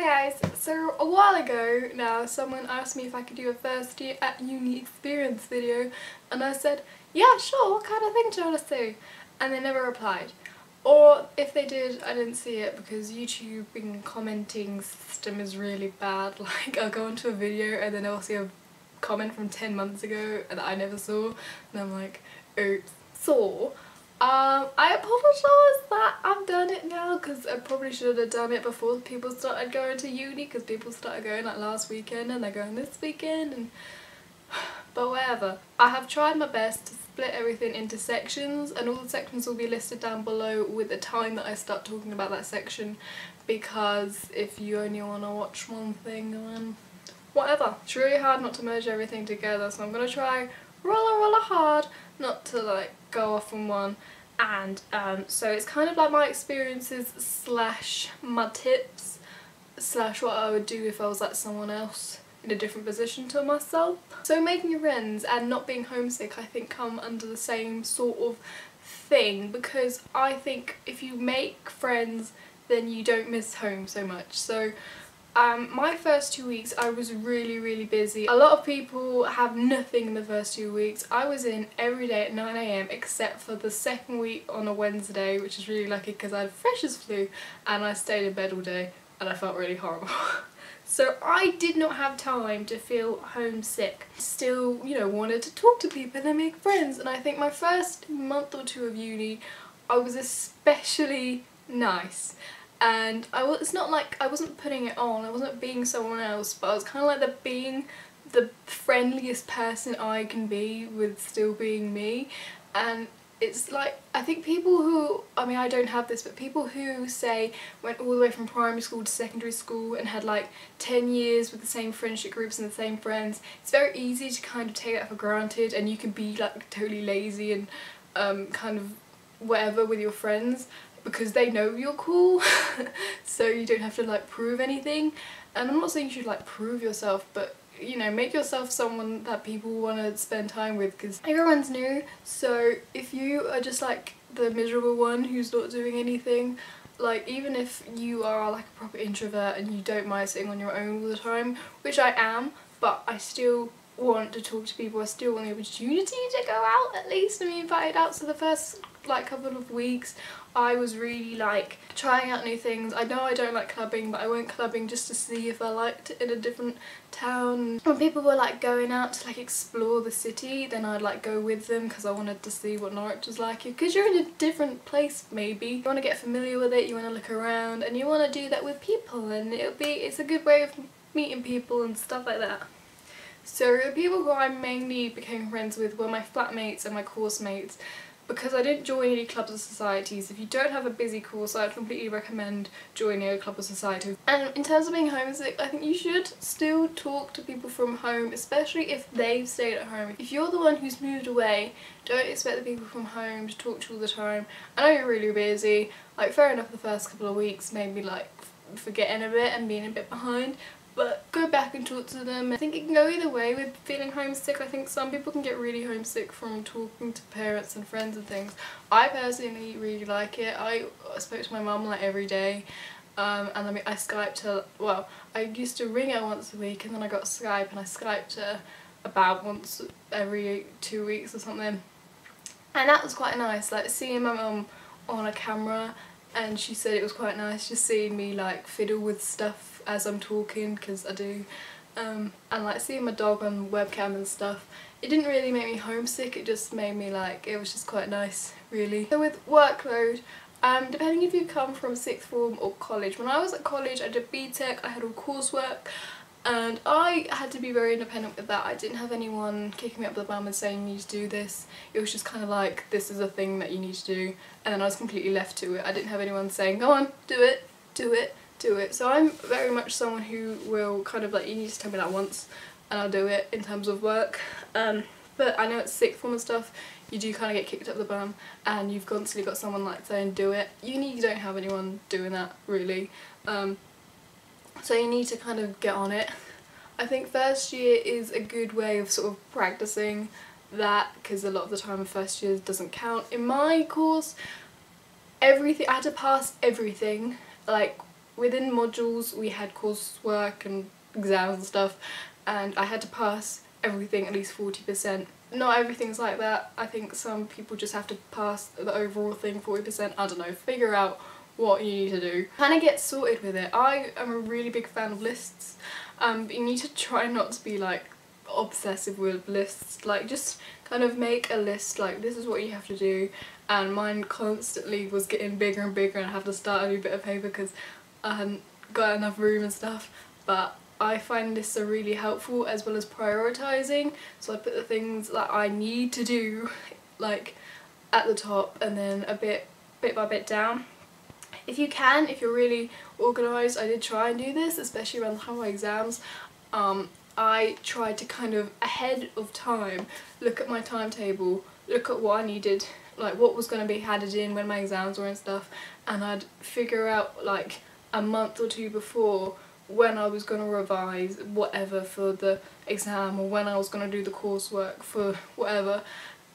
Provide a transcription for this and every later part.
Hi guys, so a while ago now someone asked me if I could do a first year at uni experience video and I said, yeah sure, what kind of thing do you want to see? And they never replied. Or if they did, I didn't see it because YouTube and commenting system is really bad. Like I'll go into a video and then I'll see a comment from 10 months ago that I never saw and I'm like, oops. So I apologise that I've done it now because I probably should have done it before people started going to uni, because people started going like last weekend and they're going this weekend and but whatever. I have tried my best to split everything into sections and all the sections will be listed down below with the time that I start talking about that section, because if you only want to watch one thing then whatever. It's really hard not to merge everything together, so I'm going to try roller hard not to like go off on one. And so it's kind of like my experiences slash my tips slash what I would do if I was like someone else in a different position to myself. So making friends and not being homesick I think come under the same sort of thing, because I think if you make friends then you don't miss home so much. So my first 2 weeks I was really busy. A lot of people have nothing in the first 2 weeks. I was in every day at 9 AM except for the second week on a Wednesday, which is really lucky because I had freshers flu and I stayed in bed all day and I felt really horrible. So I did not have time to feel homesick. Still, you know, wanted to talk to people and make friends, and I think my first month or two of uni I was especially nice. And it's not like I wasn't putting it on, I wasn't being someone else, but I was kind of like being the friendliest person I can be with still being me. And it's like, I think people who, I mean I don't have this, but people who say went all the way from primary school to secondary school and had like 10 years with the same friendship groups and the same friends, it's very easy to kind of take that for granted and you can be like totally lazy and kind of whatever with your friends, because they know you're cool so you don't have to like prove anything. And I'm not saying you should like prove yourself, but you know, make yourself someone that people want to spend time with, because everyone's new. So if you are just like the miserable one who's not doing anything, like even if you are like a proper introvert and you don't mind sitting on your own all the time, which I am, but I still want to talk to people, I still want the opportunity to go out at least and be invited out. So the first like couple of weeks I was really like trying out new things. I know I don't like clubbing, but I went clubbing just to see if I liked it in a different town. When people were like going out to like explore the city, then I'd like go with them because I wanted to see what Norwich was like, because you're in a different place maybe. You want to get familiar with it, you want to look around, and you want to do that with people, and it's a good way of meeting people and stuff like that. So the people who I mainly became friends with were my flatmates and my course mates, because I didn't join any clubs or societies. If you don't have a busy course, I'd completely recommend joining a club or society. And in terms of being homesick, I think you should still talk to people from home, especially if they've stayed at home. If you're the one who's moved away, don't expect the people from home to talk to you all the time. I know you're really busy, like fair enough the first couple of weeks, maybe like forgetting a bit and being a bit behind, but go back and talk to them. I think it can go either way with feeling homesick. I think some people can get really homesick from talking to parents and friends and things. I personally really like it. I spoke to my mum like every day, and I Skyped her, well I used to ring her once a week and then I got Skype, and I Skyped her about once every 2 weeks or something, and that was quite nice, like seeing my mum on a camera. And she said it was quite nice just seeing me like fiddle with stuff as I'm talking, because I do, and like seeing my dog on webcam and stuff. It didn't really make me homesick, it just made me like, it was just quite nice really. So with workload, depending if you come from sixth form or college. When I was at college I did BTEC, I had all coursework, and I had to be very independent with that. I didn't have anyone kicking me up the bum and saying you need to do this. It was just kind of like, this is a thing that you need to do, and then I was completely left to it. I didn't have anyone saying, go on, do it, do it, do it. So I'm very much someone who will kind of like, you need to tell me that once and I'll do it in terms of work. But I know at sixth form and stuff you do kind of get kicked up the bum and you've constantly got someone like saying do it. Uni you don't have anyone doing that really. So you need to kind of get on it. I think first year is a good way of sort of practicing that, because a lot of the time first year doesn't count. In my course, everything, I had to pass everything, like within modules we had coursework and exams and stuff, and I had to pass everything at least 40%. Not everything's like that. I think some people just have to pass the overall thing 40%. I don't know, figure out what you need to do. Kind of get sorted with it. I am a really big fan of lists, but you need to try not to be like obsessive with lists. Like just kind of make a list, like this is what you have to do, and mine constantly was getting bigger and bigger and I have to start a new bit of paper because I hadn't got enough room and stuff. But I find lists are really helpful, as well as prioritising, so I put the things that I need to do like at the top and then a bit by bit down. If you can, if you're really organised, I did try and do this, especially around the time of my exams. I tried to kind of ahead of time look at my timetable, look at what I needed, like what was going to be added in when my exams were and stuff, and I'd figure out like a month or two before when I was going to revise whatever for the exam, or when I was going to do the coursework for whatever.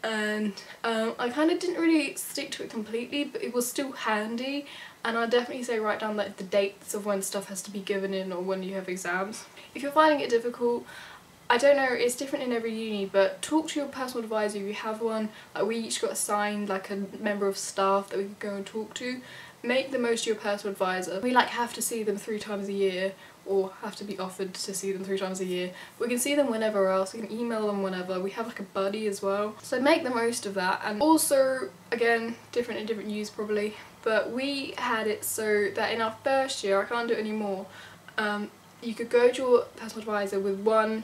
And I kind of didn't really stick to it completely, but it was still handy, and I'd definitely say write down like the dates of when stuff has to be given in or when you have exams. If you're finding it difficult, I don't know, it's different in every uni, but talk to your personal advisor if you have one. Like we each got assigned like a member of staff that we could go and talk to. Make the most of your personal advisor. We like have to see them 3 times a year, or have to be offered to see them 3 times a year. We can see them whenever else, we can email them whenever. We have like a buddy as well. So make the most of that. And also, again, different in different U's probably, but we had it so that in our first year, I can't do it anymore, you could go to your personal advisor with one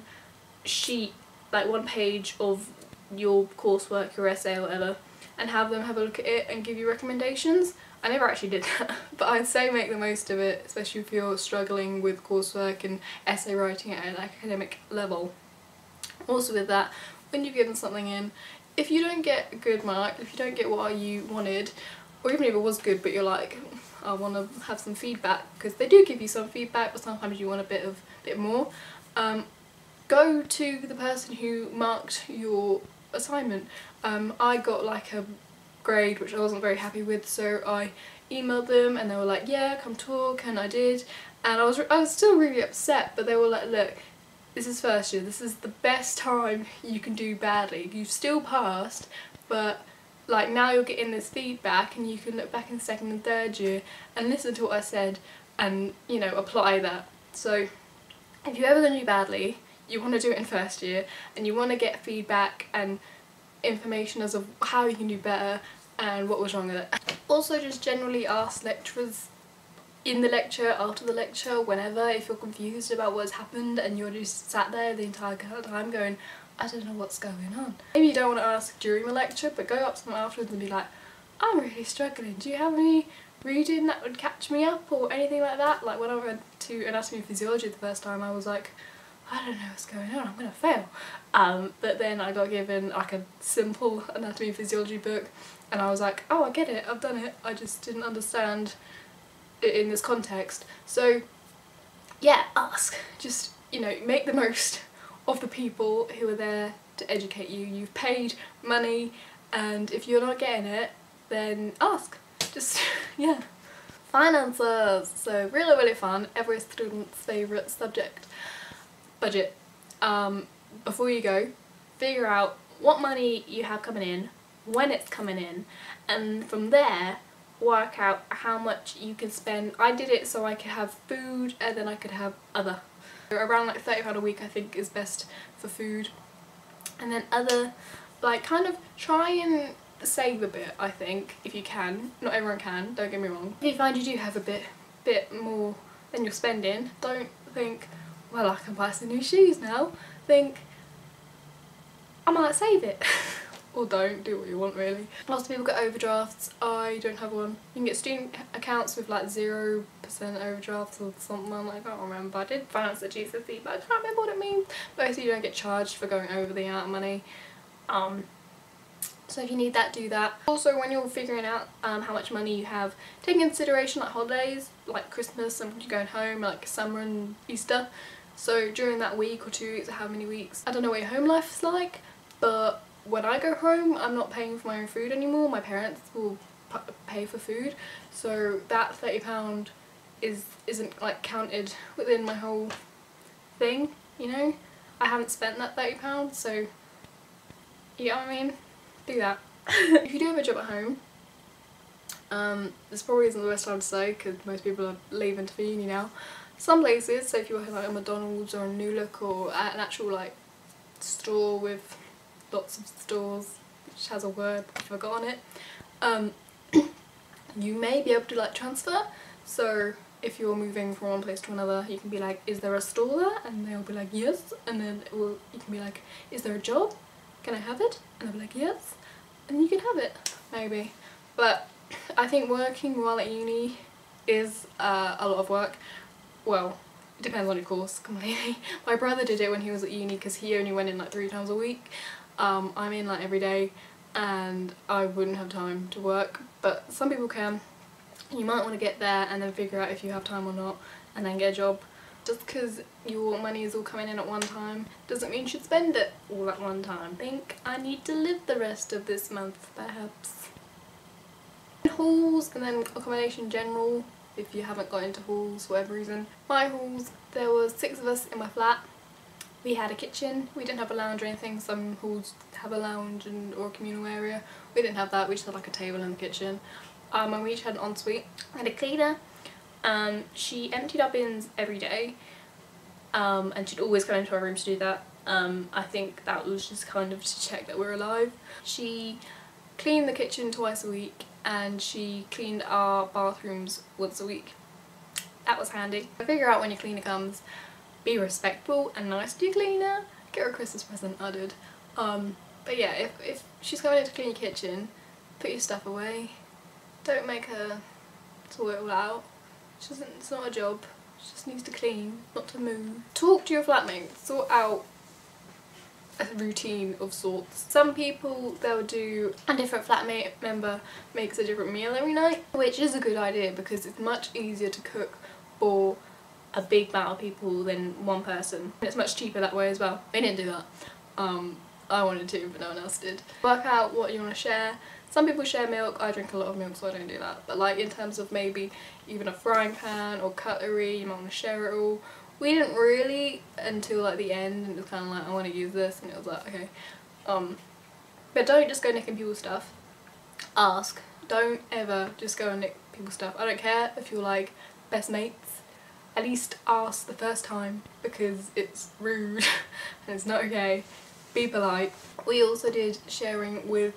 sheet, like one page of your coursework, your essay or whatever, and have them have a look at it and give you recommendations. I never actually did that, but I'd say make the most of it, especially if you're struggling with coursework and essay writing at an academic level. Also with that, when you've given something in, if you don't get a good mark, if you don't get what you wanted, or even if it was good but you're like, I want to have some feedback, because they do give you some feedback but sometimes you want a bit more, go to the person who marked your assignment. I got like a grade which I wasn't very happy with, so I emailed them and they were like, yeah, come talk, and I did, and I was still really upset, but they were like, look, this is first year, this is the best time you can do badly, you've still passed, but like now you're getting this feedback and you can look back in second and third year and listen to what I said and, you know, apply that. So if you're ever going to do badly, you want to do it in first year and you want to get feedback and information as of how you can do better and what was wrong with it. Also just generally ask lecturers in the lecture, after the lecture, whenever, if you're confused about what's happened and you're just sat there the entire time going, I don't know what's going on. Maybe you don't want to ask during the lecture, but go up to them afterwards and be like, I'm really struggling, do you have any reading that would catch me up or anything like that? Like when I went to anatomy and physiology the first time, I was like, I don't know what's going on, I'm gonna fail. But then I got given like a simple anatomy and physiology book and I was like, oh, I get it, I've done it, I just didn't understand it in this context. So yeah, ask. Just, you know, make the most of the people who are there to educate you. You've paid money, and if you're not getting it, then ask. Just, yeah. Finances! So really fun, every student's favourite subject. Budget. Before you go, figure out what money you have coming in, when it's coming in, and from there work out how much you can spend. I did it so I could have food and then I could have other. Around like £30 a week I think is best for food, and then other, like kind of try and save a bit, I think, if you can. Not everyone can, don't get me wrong. If you find you do have a bit more than you're spending, don't think, well, I can buy some new shoes now. Think, I might save it. Or don't, do what you want really. Lots of people get overdrafts, I don't have one. You can get student accounts with like 0% overdrafts or something, I can't remember. I did finance at GCSE but I can't remember what it means. Basically you don't get charged for going over the amount of money. So if you need that, do that. Also when you're figuring out how much money you have, take into consideration like holidays, like Christmas and you're going home, like summer and Easter. So during that week or 2 weeks or how many weeks, I don't know what your home life is like, but when I go home I'm not paying for my own food anymore, my parents will pay for food, so that £30 isn't like counted within my whole thing, you know. I haven't spent that £30, so you know what I mean? Do that. If you do have a job at home, this probably isn't the best time to say because most people are leaving for uni now. Some places, so if you work in like a McDonald's or a New Look or at an actual like store with lots of stores, which has a word, I forgot on it, you may be able to like transfer. So if you're moving from one place to another, you can be like, is there a store there? And they'll be like, yes. And then you can be like, is there a job? Can I have it? And they'll be like, yes. And you can have it, maybe. But I think working while at uni is a lot of work. Well, it depends on your course completely. My brother did it when he was at uni because he only went in like 3 times a week. I'm in like every day and I wouldn't have time to work, but some people can. You might want to get there and then figure out if you have time or not and then get a job. Just because your money is all coming in at one time doesn't mean you should spend it all at one time. Think, I need to live the rest of this month perhaps. Halls and then accommodation in general, if you haven't got into halls for whatever reason. My halls, there was 6 of us in my flat. We had a kitchen. We didn't have a lounge or anything. Some halls have a lounge or a communal area. We didn't have that. We just had like a table in the kitchen. And we each had an ensuite. I had a cleaner. She emptied our bins every day. And she'd always come into our room to do that. I think that was just kind of to check that we're alive. She cleaned the kitchen twice a week and she cleaned our bathrooms once a week. That was handy. Figure out when your cleaner comes, be respectful and nice to your cleaner. Get her a Christmas present, I did. But yeah, if she's coming in to clean your kitchen, put your stuff away. Don't make her sort it all out. It's not a job. She just needs to clean, not to move. Talk to your flatmates. Sort out a routine of sorts. Some people, they'll do a different flatmate member makes a different meal every night, which is a good idea because it's much easier to cook for a big amount of people than one person. It's much cheaper that way as well. They didn't do that. I wanted to, but no one else did. Work out what you want to share. Some people share milk. I drink a lot of milk, so I don't do that. But like in terms of maybe even a frying pan or cutlery, you might want to share it all. We didn't really until like the end, and it was kind of like, I want to use this, and it was like, okay. But don't just go nicking people's stuff. Ask. Don't ever just go and nick people's stuff. I don't care if you're like best mates. At least ask the first time because it's rude and it's not okay. Be polite. We also did sharing with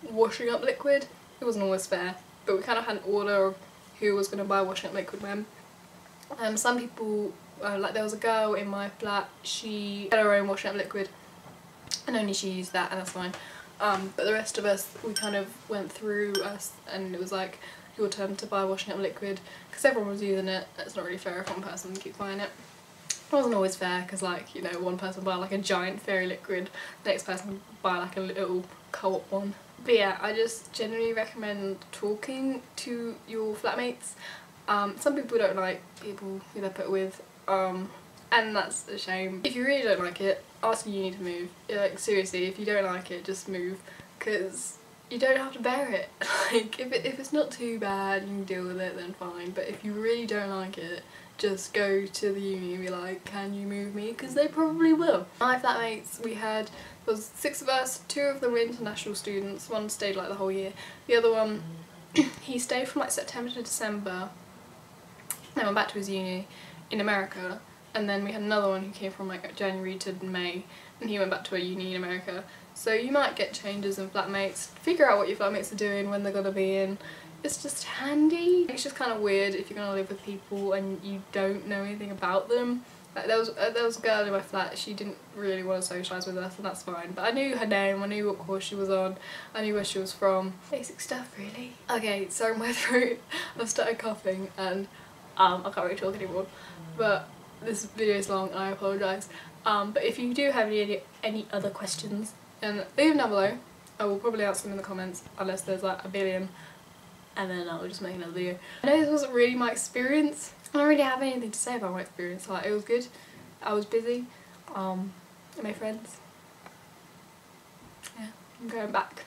washing up liquid. It wasn't always fair, but we kind of had an order of who was going to buy washing up liquid when. Some people, like there was a girl in my flat, she had her own washing up liquid and only she used that, and that's fine. But the rest of us, we kind of went through us and it was like your turn to buy washing up liquid because everyone was using it. It's not really fair if one person keeps buying it. It wasn't always fair because, like, you know, one person buy like a giant fairy liquid, the next person buy like a little co-op one. But yeah, I just generally recommend talking to your flatmates. Some people don't like people who they're put with, and that's a shame. If you really don't like it, ask if you need to move. Like, seriously, if you don't like it, just move, because you don't have to bear it. Like, if it's not too bad, you can deal with it, then fine. But if you really don't like it, just go to the uni and be like, can you move me? Because they probably will. My flatmates, there was 6 of us, 2 of them were international students, one stayed like the whole year. The other one, he stayed from like September to December, then went back to his uni in America, and then we had another one who came from like January to May, and he went back to a uni in America. So you might get changes in flatmates. Figure out what your flatmates are doing, when they're gonna be in. It's just handy. It's just kind of weird if you're gonna live with people and you don't know anything about them. Like there was a girl in my flat, she didn't really want to socialise with us, and that's fine. But I knew her name, I knew what course she was on, I knew where she was from. Basic stuff, really. Okay, so my throat, I've started coughing and I can't really talk anymore. But this video is long and I apologise. But if you do have any other questions, then leave them down below. I will probably answer them in the comments, unless there's like a billion, and then I'll just make another video. I know this wasn't really my experience. I don't really have anything to say about my experience. Like, it was good. I was busy. I made friends. Yeah, I'm going back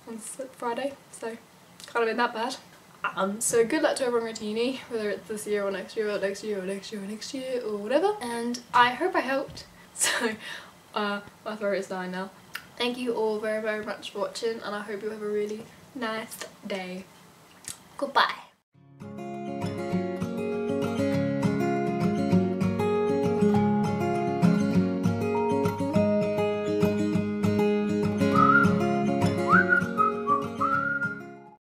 on Friday, so can't have been that bad. So good luck to everyone going to uni, whether it's this year or next year or next year or next year or next year or whatever. And I hope I helped. So my throat is dying now. Thank you all very, very much for watching, and I hope you have a really nice day. Goodbye.